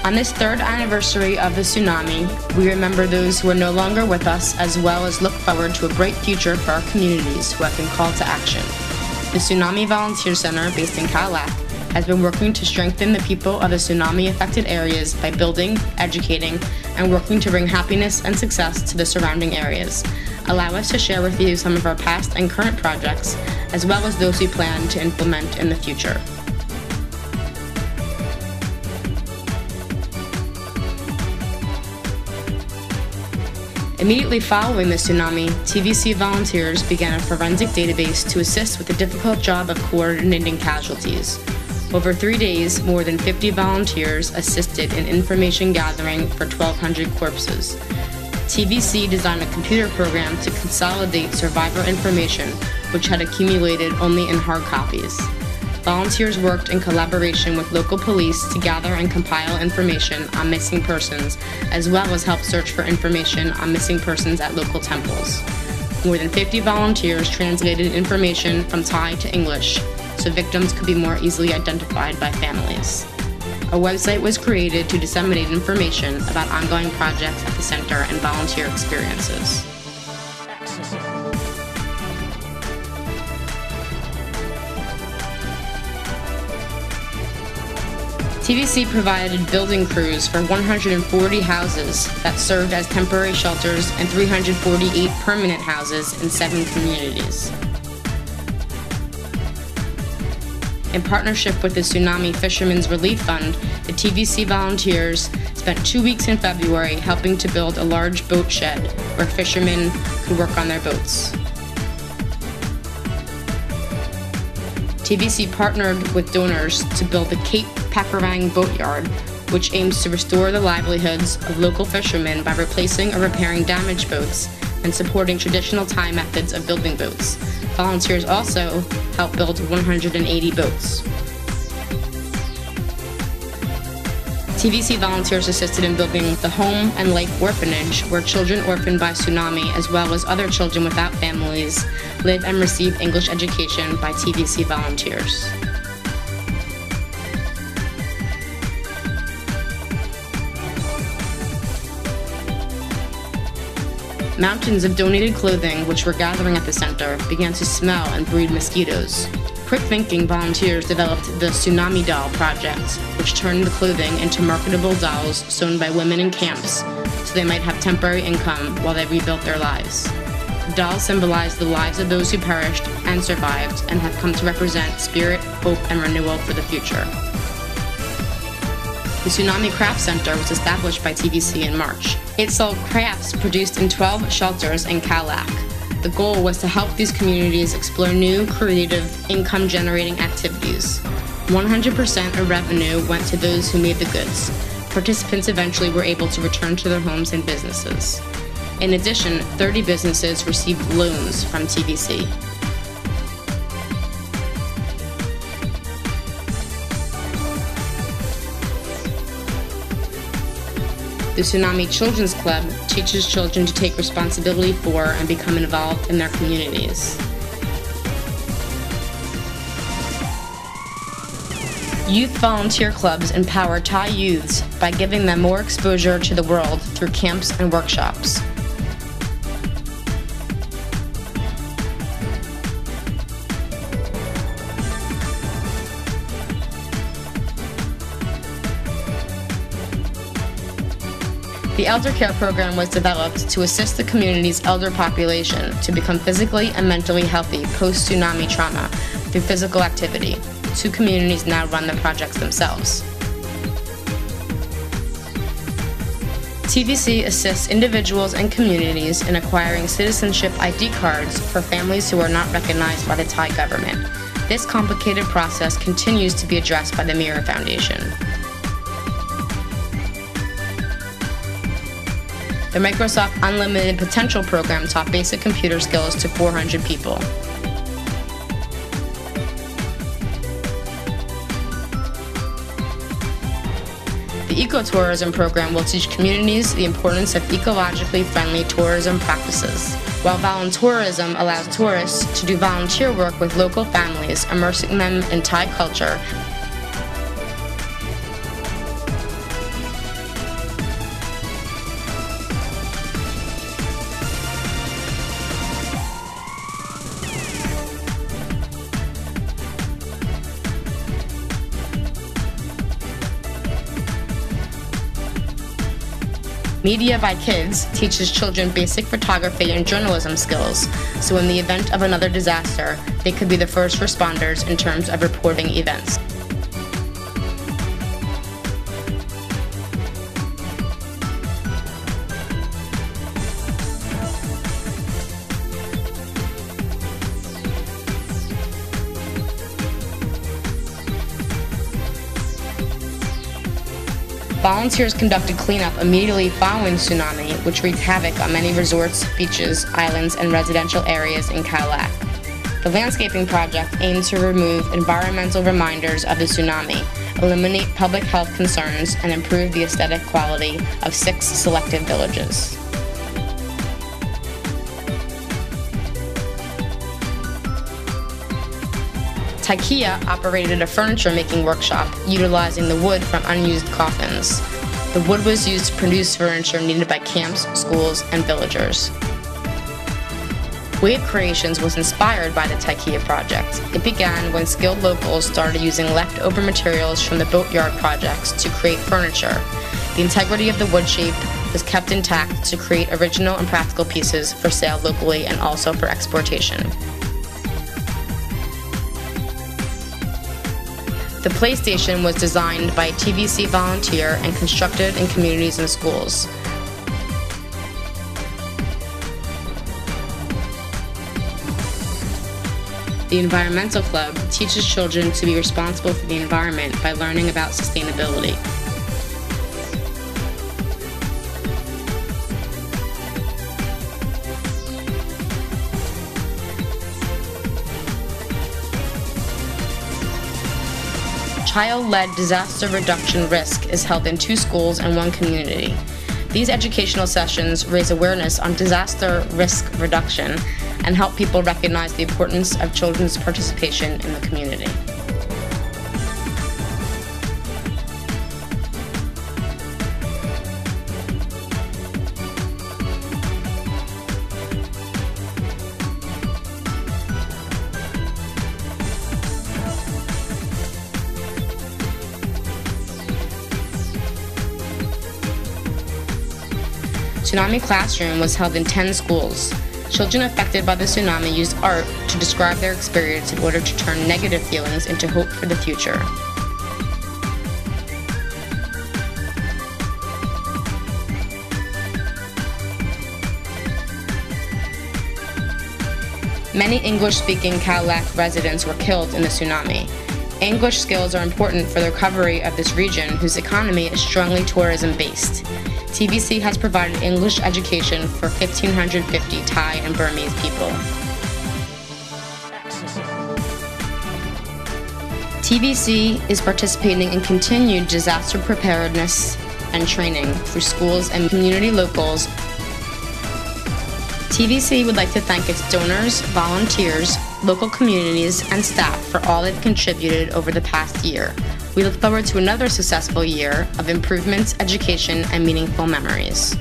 On this third anniversary of the tsunami, we remember those who are no longer with us, as well as look forward to a bright future for our communities who have been called to action. The Tsunami Volunteer Center, based in Cadillac, has been working to strengthen the people of the tsunami-affected areas by building, educating, and working to bring happiness and success to the surrounding areas. Allow us to share with you some of our past and current projects, as well as those we plan to implement in the future. Immediately following the tsunami, TVC volunteers began a forensic database to assist with the difficult job of coordinating casualties. Over 3 days, more than 50 volunteers assisted in information gathering for 1,200 corpses. TVC designed a computer program to consolidate survivor information, which had accumulated only in hard copies. Volunteers worked in collaboration with local police to gather and compile information on missing persons, as well as help search for information on missing persons at local temples. More than 50 volunteers translated information from Thai to English, so victims could be more easily identified by families. A website was created to disseminate information about ongoing projects at the center and volunteer experiences. TVC provided building crews for 140 houses that served as temporary shelters and 348 permanent houses in 7 communities. In partnership with the Tsunami Fishermen's Relief Fund, the TVC volunteers spent 2 weeks in February helping to build a large boat shed where fishermen could work on their boats. TVC partnered with donors to build the Cape Pakurang Boatyard, which aims to restore the livelihoods of local fishermen by replacing or repairing damaged boats and supporting traditional Thai methods of building boats. Volunteers also helped build 180 boats. TVC volunteers assisted in building the Home and Life Orphanage, where children orphaned by tsunami, as well as other children without families, live and receive English education by TVC volunteers. Mountains of donated clothing, which were gathering at the center, began to smell and breed mosquitoes. Quick-thinking volunteers developed the Tsunami Doll project, which turned the clothing into marketable dolls sewn by women in camps so they might have temporary income while they rebuilt their lives. The dolls symbolize the lives of those who perished and survived and have come to represent spirit, hope, and renewal for the future. The Tsunami Craft Center was established by TVC in March. It sold crafts produced in 12 shelters in Cadillac. The goal was to help these communities explore new, creative, income-generating activities. 100% of revenue went to those who made the goods. Participants eventually were able to return to their homes and businesses. In addition, 30 businesses received loans from TVC. The Tsunami Children's Club teaches children to take responsibility for and become involved in their communities. Youth volunteer clubs empower Thai youths by giving them more exposure to the world through camps and workshops. The Elder Care Program was developed to assist the community's elder population to become physically and mentally healthy post-tsunami trauma through physical activity. 2 communities now run the projects themselves. TVC assists individuals and communities in acquiring citizenship ID cards for families who are not recognized by the Thai government. This complicated process continues to be addressed by the Mira Foundation. The Microsoft Unlimited Potential program taught basic computer skills to 400 people. The Ecotourism program will teach communities the importance of ecologically friendly tourism practices, while Voluntourism allows tourists to do volunteer work with local families, immersing them in Thai culture. Media by Kids teaches children basic photography and journalism skills, so in the event of another disaster, they could be the first responders in terms of reporting events. Volunteers conducted cleanup immediately following the tsunami, which wreaked havoc on many resorts, beaches, islands, and residential areas in Cadillac. The landscaping project aimed to remove environmental reminders of the tsunami, eliminate public health concerns, and improve the aesthetic quality of 6 selected villages. Taikia operated a furniture-making workshop utilizing the wood from unused coffins. The wood was used to produce furniture needed by camps, schools, and villagers. Wave Creations was inspired by the Taikia project. It began when skilled locals started using leftover materials from the boatyard projects to create furniture. The integrity of the wood shape was kept intact to create original and practical pieces for sale locally and also for exportation. The PlayStation was designed by a TVC volunteer and constructed in communities and schools. The Environmental Club teaches children to be responsible for the environment by learning about sustainability. Child-led disaster reduction risk is held in 2 schools and 1 community. These educational sessions raise awareness on disaster risk reduction and help people recognize the importance of children's participation in the community. Tsunami Classroom was held in 10 schools. Children affected by the tsunami used art to describe their experience in order to turn negative feelings into hope for the future. Many English-speaking Cadillac residents were killed in the tsunami. English skills are important for the recovery of this region, whose economy is strongly tourism-based. TVC has provided English education for 1,550 Thai and Burmese people. TVC is participating in continued disaster preparedness and training through schools and community locals. TVC would like to thank its donors, volunteers, local communities, and staff for all they've contributed over the past year. We look forward to another successful year of improvements, education, and meaningful memories.